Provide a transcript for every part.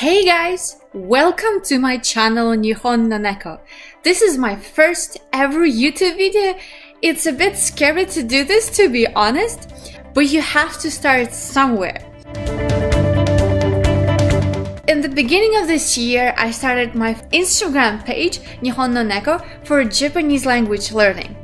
Hey guys! Welcome to my channel Nihon no Neko. This is my first ever YouTube video. It's a bit scary to do this, to be honest, but you have to start somewhere. In the beginning of this year, I started my Instagram page, Nihon no Neko, for Japanese language learning.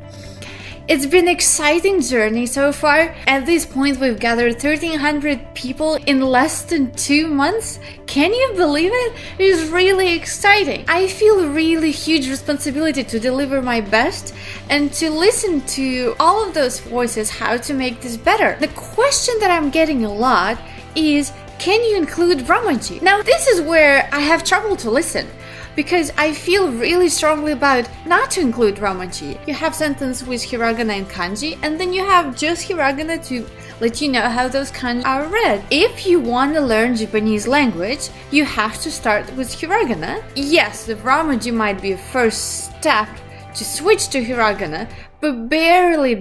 It's been an exciting journey so far. At this point, we've gathered 1,300 people in less than 2 months. Can you believe it? It is really exciting. I feel really huge responsibility to deliver my best and to listen to all of those voices how to make this better. The question that I'm getting a lot is, can you include Romaji? Now, this is where I have trouble to listen, because I feel really strongly about not to include Romaji. You have sentence with hiragana and kanji, and then you have just hiragana to let you know how those kanji are read. If you want to learn Japanese language, you have to start with hiragana. Yes, the Romaji might be a first step to switch to hiragana, but barely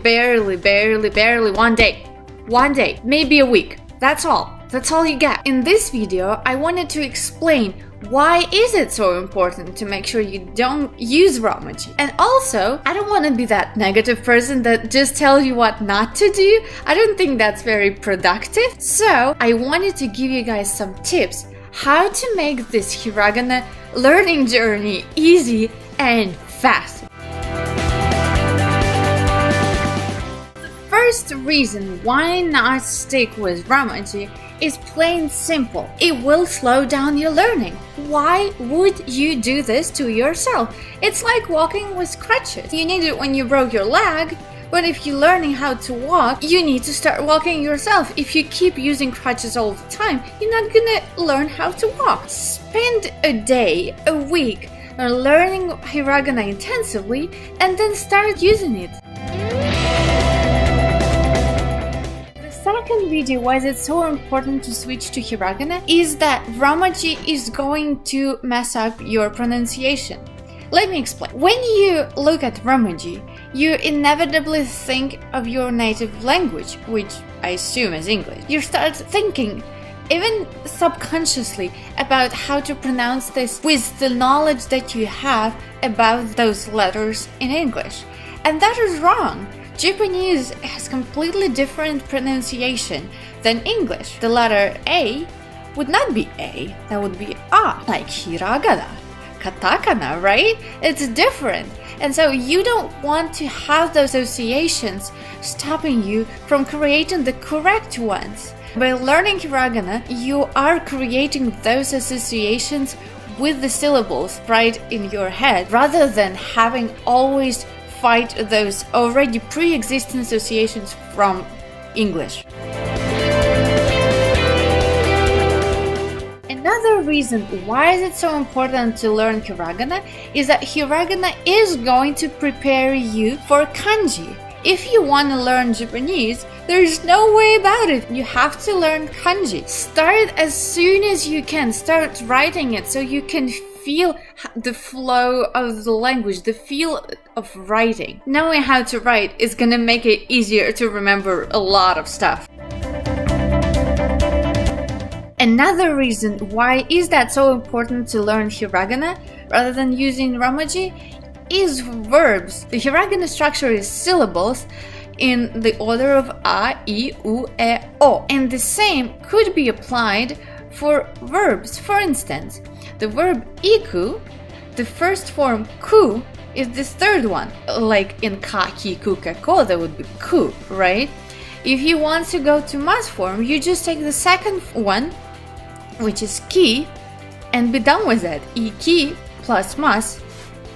one day. One day, maybe a week. That's all. That's all you get. In this video, I wanted to explain why is it so important to make sure you don't use Romaji. And also, I don't want to be that negative person that just tells you what not to do. I don't think that's very productive. So, I wanted to give you guys some tips how to make this hiragana learning journey easy and fast. The first reason why not stick with Romaji is plain simple. It will slow down your learning. Why would you do this to yourself? It's like walking with crutches. You need it when you broke your leg, but if you're learning how to walk, you need to start walking yourself. If you keep using crutches all the time, you're not gonna learn how to walk. Spend a day, a week, learning hiragana intensively, and then start using it. Second video why is it so important to switch to hiragana is that Romaji is going to mess up your pronunciation. Let me explain. When you look at Romaji, you inevitably think of your native language, which I assume is English. You start thinking, even subconsciously, about how to pronounce this with the knowledge that you have about those letters in English. And that is wrong. Japanese has completely different pronunciation than English. The letter A would not be A, that would be A, like hiragana, katakana, right? It's different. And so you don't want to have those associations stopping you from creating the correct ones. By learning hiragana, you are creating those associations with the syllables right in your head, rather than having always fight those already pre-existing associations from English. Another reason why is it so important to learn hiragana is that hiragana is going to prepare you for kanji. If you want to learn Japanese, there's no way about it. You have to learn kanji. Start as soon as you can. Start writing it so you can feel the flow of the language, the feel of writing. Knowing how to write is gonna make it easier to remember a lot of stuff. Another reason why is that so important to learn hiragana rather than using Romaji is verbs. The hiragana structure is syllables in the order of a, I, u, e, o. And the same could be applied for verbs. For instance, the verb iku, the first form ku, is the third one. Like in ka, ki, ku, ka, ko, that would be ku, right? If you want to go to mass form, you just take the second one, which is ki, and be done with it. Iki plus mas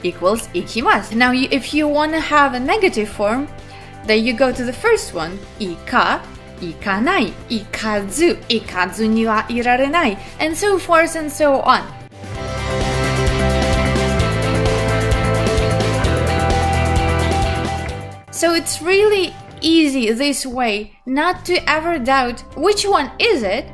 equals ikimasu. Now, if you want to have a negative form, then you go to the first one, ika, ikanai, ikazu, ikazu ni wa irarenai, and so forth and so on. So it's really easy this way not to ever doubt which one is it.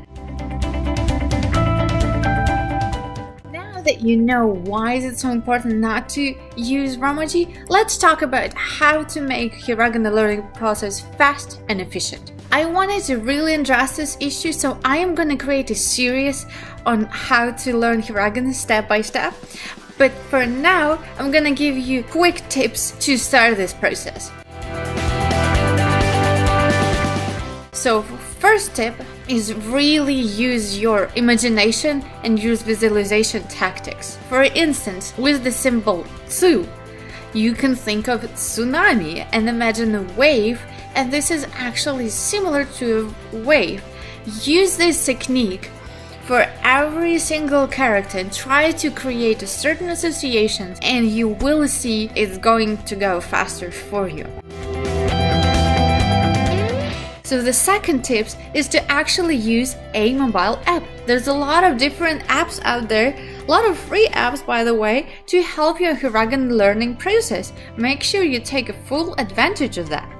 Now that you know why is it so important not to use Romaji, let's talk about how to make hiragana learning process fast and efficient. I wanted to really address this issue, so I am going to create a series on how to learn hiragana step by step. But for now, I'm gonna give you quick tips to start this process. So first tip is really use your imagination and use visualization tactics. For instance, with the symbol tsu, you can think of tsunami and imagine a wave, and this is actually similar to a wave. Use this technique for every single character and try to create a certain associations, and you will see it's going to go faster for you. So the second tip is to actually use a mobile app. There's a lot of different apps out there, a lot of free apps by the way, to help your hiragana learning process. Make sure you take a full advantage of that.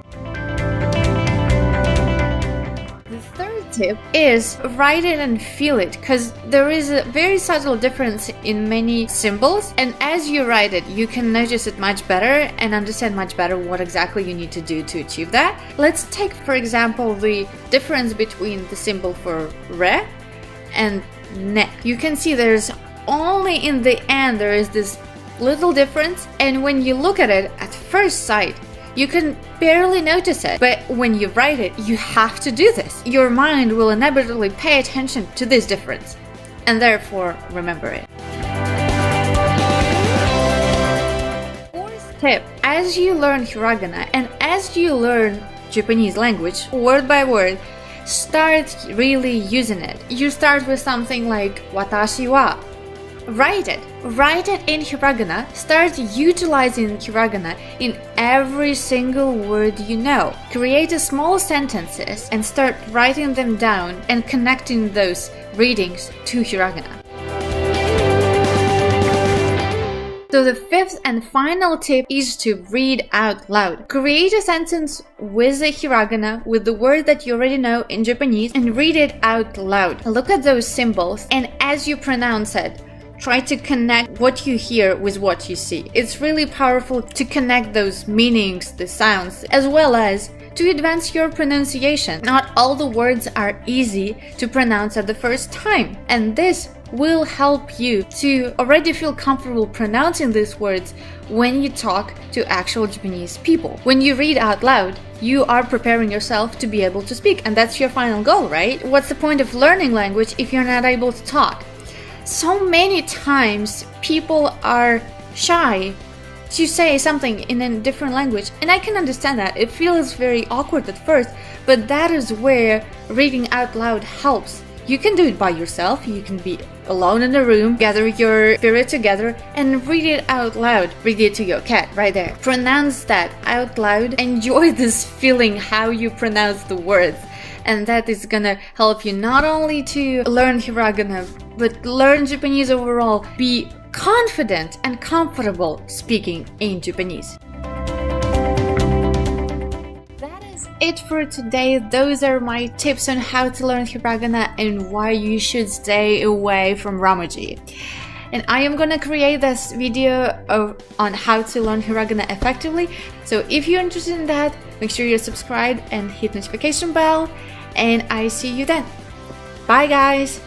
The third tip is write it and feel it, because there is a very subtle difference in many symbols, and as you write it you can notice it much better and understand much better what exactly you need to do to achieve that. Let's take for example the difference between the symbol for re and ne. You can see there's only in the end there is this little difference, and when you look at it at first sight you can barely notice it, but when you write it, you have to do this. Your mind will inevitably pay attention to this difference, and therefore remember it. Fourth tip, as you learn hiragana and as you learn Japanese language word by word, start really using it. You start with something like watashi wa. Write it in hiragana. Start utilizing hiragana in every single word you know. Create small sentences and start writing them down and connecting those readings to hiragana. So the fifth and final tip is to read out loud. Create a sentence with the hiragana, with the word that you already know in Japanese, and read it out loud. Look at those symbols, and as you pronounce it, try to connect what you hear with what you see. It's really powerful to connect those meanings, the sounds, as well as to advance your pronunciation. Not all the words are easy to pronounce at the first time, and this will help you to already feel comfortable pronouncing these words when you talk to actual Japanese people. When you read out loud, you are preparing yourself to be able to speak, and that's your final goal, right? What's the point of learning language if you're not able to talk? So many times people are shy to say something in a different language, and I can understand that. It feels very awkward at first, but that is where reading out loud helps. You can do it by yourself, you can be alone in a room, gather your spirit together and read it out loud. Read it to your cat right there. Pronounce that out loud. Enjoy this feeling how you pronounce the words. And that is gonna help you not only to learn hiragana, but learn Japanese overall. Be confident and comfortable speaking in Japanese. That is it for today. Those are my tips on how to learn hiragana and why you should stay away from Romaji. And I am gonna create this video on how to learn hiragana effectively. So if you're interested in that, make sure you're subscribed and hit notification bell. And I see you then. Bye guys!